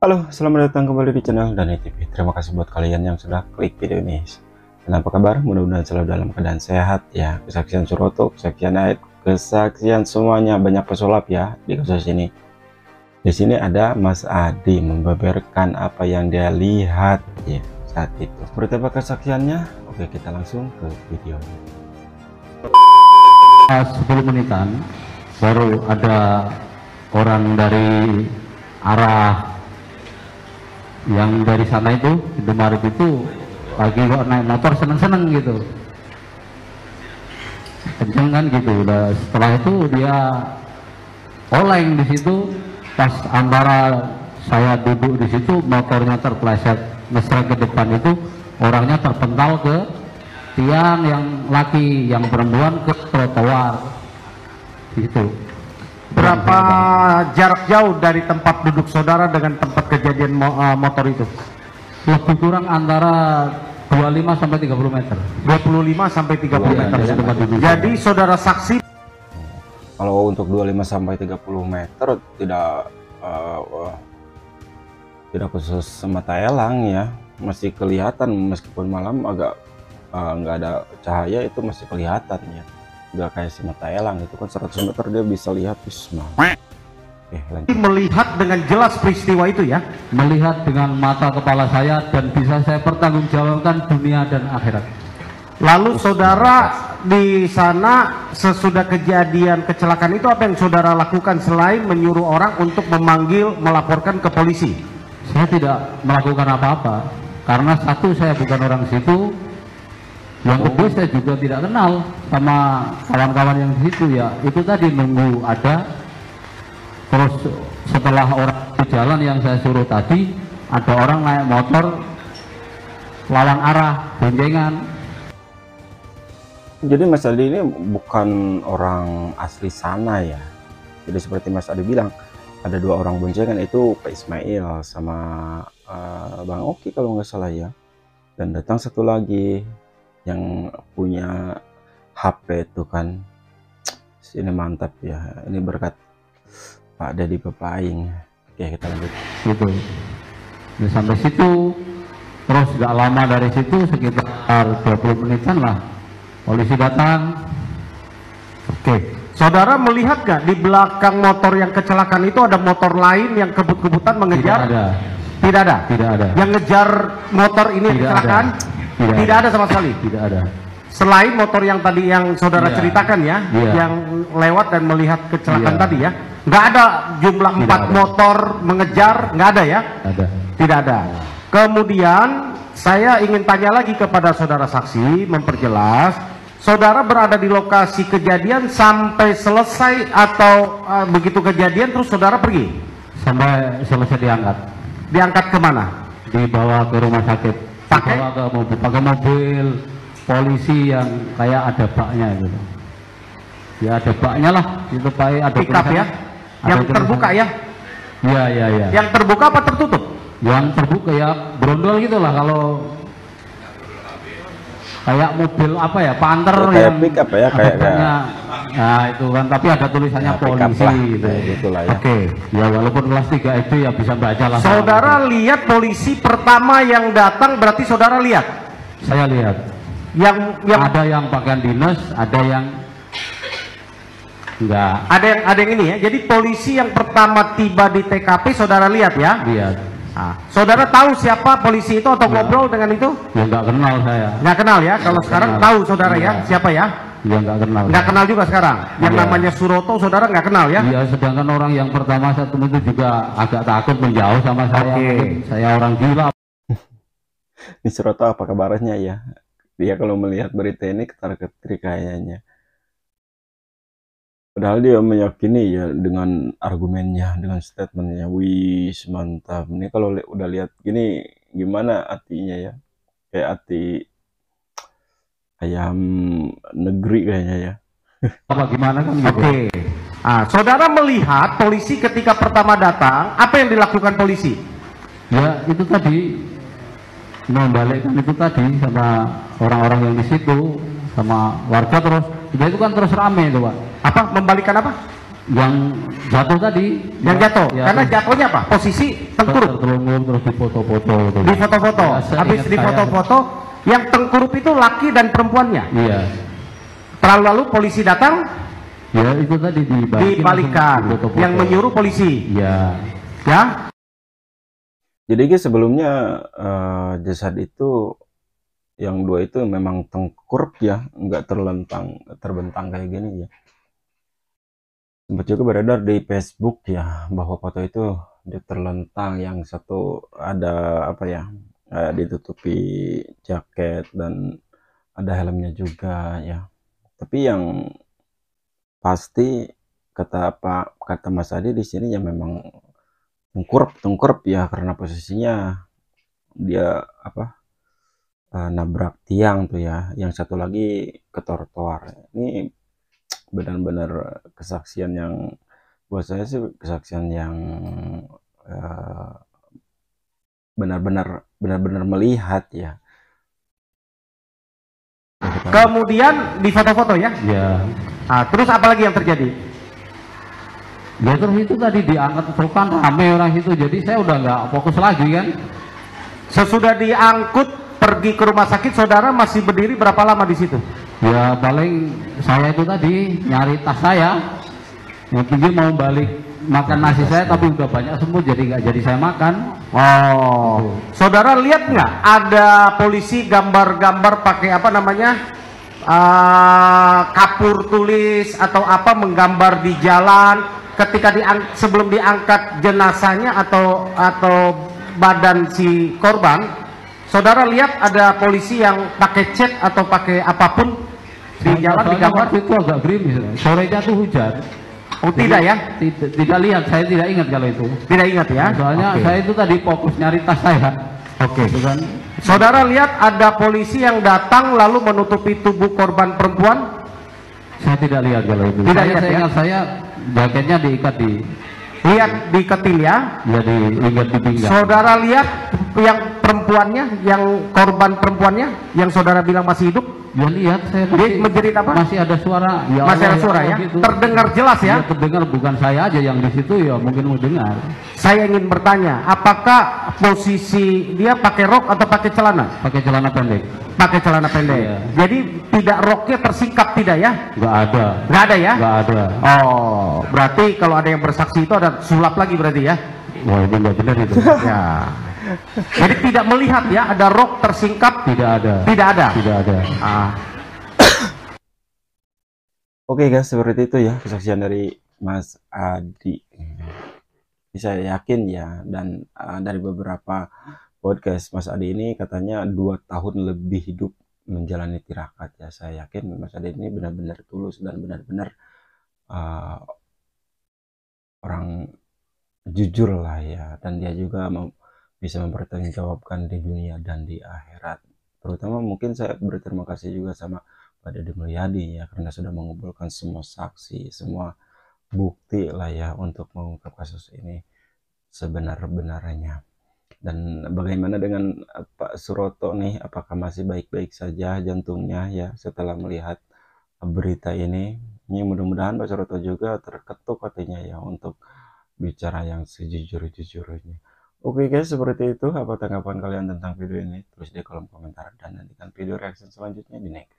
Halo, selamat datang kembali di channel Dani TV. Terima kasih buat kalian yang sudah klik video ini. Dan apa kabar? Mudah-mudahan selalu dalam keadaan sehat ya. Kesaksian Suroto, kesaksian Aid, kesaksian semuanya banyak pesulap ya di kasus ini. Di sini ada Mas Adi membeberkan apa yang dia lihat ya saat itu. Seperti apa kesaksiannya? Oke, kita langsung ke videonya. 10 menitan baru ada orang dari arah yang dari sana itu Indomaret itu lagi kok naik motor seneng-seneng gitu, kenceng kan gitu. Udah setelah itu dia oleng di situ. Pas antara saya duduk di situ, motornya terpleset ngesrek ke depan, itu orangnya terpental ke tiang, yang laki, yang perempuan ke trotoar gitu. Berapa jarak jauh dari tempat duduk saudara dengan tempat kejadian motor itu? Lebih kurang antara 25 sampai 30 meter. 25 sampai 30 meter. dari tempat duduk. Jadi saudara saksi Kalau untuk 25 sampai 30 meter tidak khusus mata elang ya, masih kelihatan meskipun malam agak nggak ada cahaya, itu masih kelihatan ya. Udah kayak si mata elang itu kan 100 meter dia bisa lihat bisma. melihat dengan jelas peristiwa itu ya? Melihat dengan mata kepala saya dan bisa saya pertanggungjawabkan dunia dan akhirat. Lalu saudara di sana sesudah kejadian kecelakaan itu apa yang saudara lakukan selain menyuruh orang untuk melaporkan ke polisi? Saya tidak melakukan apa-apa karena satu, saya bukan orang situ. Yang kedua, saya juga tidak kenal sama kawan-kawan yang di situ ya. Itu tadi nunggu ada. Terus setelah orang di jalan yang saya suruh tadi, ada orang naik motor lawan arah, boncengan. Jadi Mas Adi ini bukan orang asli sana ya. Jadi seperti Mas Adi bilang, ada dua orang boncengan, itu Pak Ismail sama Bang Oki kalau nggak salah ya. Dan datang satu lagi yang punya HP itu kan. Ini mantap ya. Ini berkat Pak Dedi Pepaing. Oke, kita lanjut. Gitu. Nah, sampai situ, terus gak lama dari situ sekitar 20 menitan lah, polisi datang. Oke. Saudara melihat gak di belakang motor yang kecelakaan itu ada motor lain yang kebut-kebutan mengejar? Tidak ada. Tidak ada? Tidak ada. Yang ngejar motor ini Tidak kecelakaan? ada. Tidak ada sama sekali? Tidak ada. Selain motor yang tadi yang saudara Iya. ceritakan ya, Iya. yang lewat dan melihat kecelakaan Iya. tadi ya, nggak ada jumlah Tidak 4 ada. motor mengejar, nggak ada ya? Ada. Tidak ada. Kemudian saya ingin tanya lagi kepada saudara saksi, memperjelas, saudara berada di lokasi kejadian sampai selesai atau begitu kejadian terus saudara pergi? Sampai selesai diangkat. Diangkat kemana? Dibawa ke rumah sakit. Pakai? Dibawa ke mobil, pakai mobil polisi yang kayak ada baknya gitu. Ya ada baknya lah, itu pakai ada Pick up ya? Yang terbuka ya? Iya, iya, iya. Yang terbuka apa tertutup? Yang terbuka ya, brondol gitulah, kalau kayak mobil apa ya, Panther Kayak yang pick up ya, ada kayak- baknya. Nah itu kan, tapi ada tulisannya Ya, pick up polisi lah, gitu. kayak gitulah ya. Oke. Ya walaupun kelas 3 SD ya bisa baca lah. Saudara lihat polisi pertama yang datang, berarti saudara lihat Saya lihat yang ada yang pakaian dinas, ada yang enggak. ada yang ini ya. Jadi polisi yang pertama tiba di TKP saudara lihat ya. Lihat. Nah, saudara tahu siapa polisi itu atau Ya. ngobrol dengan itu? Ya nggak kenal saya. Nggak kenal ya. Kalau Nggak sekarang kenal. tahu saudara ya Iya. siapa ya? Ya nggak kenal. Nggak kenal juga sekarang. Yang Iya. namanya Suroto saudara nggak kenal ya? Iya, sedangkan orang yang pertama satu itu juga agak takut menjauh sama saya. Oke. Mungkin saya orang gila. Ini Suroto apa kabarnya ya? Dia kalau melihat berita ini ketar-ketir kayaknya. Padahal dia meyakini ya dengan argumennya, dengan statementnya. Wih, mantap. Ini kalau udah lihat gini, gimana hatinya ya? Kayak hati ayam negeri kayaknya ya. Apa gimana kan gitu. Oke. Ah, saudara melihat polisi ketika pertama datang, apa yang dilakukan polisi? Ya itu tadi, membalikkan itu tadi sama orang-orang yang di situ, sama warga, terus dia itu kan terus rame itu Pak. Apa? Membalikan apa? Yang jatuh tadi. Yang jatuh. Ya, Karena jatuhnya apa? Posisi tengkurap. terlungkup terus di foto-foto. Di foto-foto. Ya, Habis di foto-foto, yang tengkurup itu laki dan perempuannya. Iya. Lalu polisi datang, Ya itu tadi dibalikan. Yang menyuruh polisi. Iya. Ya. Jadi guys, sebelumnya jasad itu yang dua itu memang tengkurap ya, nggak terbentang kayak gini ya. Sempat juga beredar di Facebook ya bahwa foto itu dia terlentang, yang satu ada apa ya, ditutupi jaket dan ada helmnya juga ya. Tapi yang pasti kata Mas Adi di sini ya memang tengkurap ya, karena posisinya dia apa, nabrak tiang tuh ya. Yang satu lagi ke trotoar. Ini benar-benar kesaksian yang buat saya sih kesaksian yang benar-benar melihat ya. Kemudian di foto-foto ya. Ya. Nah, terus apa lagi yang terjadi? Ya terus itu tadi diangkat truk kan rame orang itu, jadi saya udah nggak fokus lagi kan. Sesudah diangkut pergi ke rumah sakit, saudara masih berdiri berapa lama di situ? Ya paling saya itu tadi nyari tas saya, yang tinggi mau balik makan nasi saya tapi udah banyak semut jadi nggak jadi saya makan. Oh, saudara lihat nggak ada polisi gambar-gambar pakai apa namanya, kapur tulis atau apa menggambar di jalan ketika sebelum diangkat jenazahnya atau badan si korban? Saudara lihat ada polisi yang pakai cat atau pakai apapun di jalan di gambar? Itu agak gerimis, sorenya tuh hujan. Oh tidak ya? Tidak lihat, saya tidak ingat kalau itu. Tidak ingat ya? Soalnya Oke. saya itu tadi fokus nyari tas saya. Oke. Itu kan. Saudara lihat ada polisi yang datang lalu menutupi tubuh korban perempuan? Saya tidak lihat kalau itu. Tidak lihat, Saya ya? ingat saya jaketnya diikat di Lihat di ketil ya? diikat di pinggang. Saudara lihat yang perempuannya, yang korban perempuannya, yang saudara bilang masih hidup? Ya lihat saya Dia menjerit apa? masih ada suara. Ya Masih ada Allah, suara Allah, ya? gitu. Terdengar jelas ya? Ya, terdengar, bukan saya aja yang di situ, ya mungkin mau dengar. Saya ingin bertanya, apakah posisi dia pakai rok atau pakai celana? Pakai celana pendek. Pakai celana pendek. Iya. Jadi tidak roknya tersingkap tidak ya? Nggak ada. Nggak ada ya? Nggak ada. Oh, berarti kalau ada yang bersaksi itu ada sulap lagi berarti ya? Wah itu nggak benar itu. Ya. Jadi tidak melihat ya ada rok tersingkap? Tidak ada. Tidak ada. Tidak ada. Ah. Oke guys, seperti itu ya kesaksian dari Mas Adi. Ini saya yakin ya, dan dari beberapa podcast Mas Adi ini katanya 2 tahun lebih hidup menjalani tirakat ya. Saya yakin Mas Adi ini benar-benar tulus dan benar-benar orang jujur lah ya, dan dia juga bisa mempertanggungjawabkan di dunia dan di akhirat. Terutama mungkin saya berterima kasih juga sama Pak Deddy Mulyadi ya, karena sudah mengumpulkan semua saksi, semua bukti lah ya untuk mengungkap kasus ini sebenar-benarnya. Dan bagaimana dengan Pak Suroto nih, apakah masih baik-baik saja jantungnya ya setelah melihat berita ini? Ini mudah-mudahan Pak Suroto juga terketuk hatinya ya untuk bicara yang sejujur-jujurnya. Oke guys, seperti itu. Apa tanggapan kalian tentang video ini? Tulis di kolom komentar dan nantikan video reaction selanjutnya di next.